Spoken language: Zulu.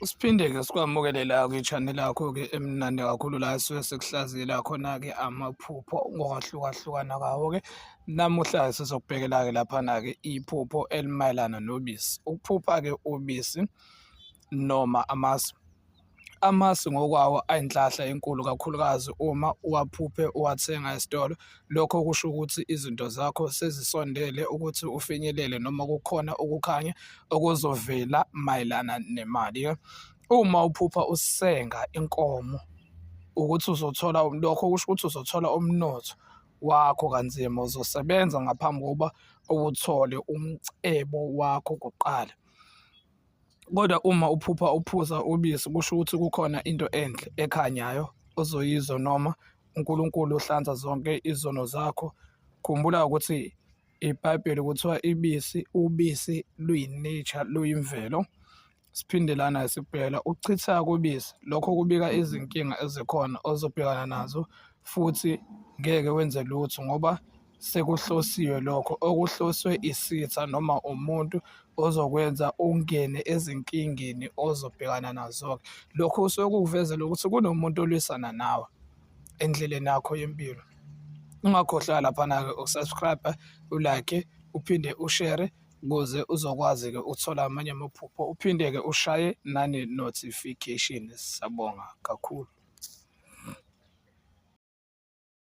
Siphinde-ke sikwamukele la kwi-channel yakho-ke emnandi kakhulu la esuke sikuhlaziyela khona-ke amaphupho ngokwahlukahlukana kawo-ke. Namuhla sizokubhekela-ke laphana-ke iphupho elimayelana nobisi. Ukuphupha-ke ubisi noma amasi. Amasi ngokwawo ayinhlahla enkulu kakhulukazi uma uwaphuphe uwathenga esitolo. Lokho kusho ukuthi izinto zakho sezisondele ukuthi ufinyelele noma kukhona ukukhanya okuzovela mayelana nemali-ke. Uma uphupha usenga inkomo ukuthi uzothola lokho kusho ukuthi uzothola umnotho wakho kanzima, uzosebenza ngaphambi kokuba uwuthole umcebo wakho kuqala. Kodwa uma uphupha uphuza ubisi kusho ukuthi kukhona into enhle ekhanyayo ozoyizwa noma uNkulunkulu uhlanza zonke izono zakho. Khumbula ukuthi iBhayibheli kuthiwa ubisi luyi-nature, luyimvelo. Siphinde lana sibhekela ukuchitheka kobisi. Lokho kubika izinkinga ezikhona ozobhekana nazo futhi ngeke wenze lutho ngoba sekuhlosiwe lokho okuhloswe isitha noma umuntu ozokwenza ungene ezinkingeni ozobhekana nazo-ke. Lokho kusuke kukuvezela ukuthi kunomuntu olwisana nawe endleleni yakho yempilo. Ungakhohlwa laphana-ke ukusubscribe, ulike, uphinde ushare ukuze uzokwazi-ke ukuthola amanye amaphupho, uphinde-ke ushaye nane-notification. Siyabonga kakhulu.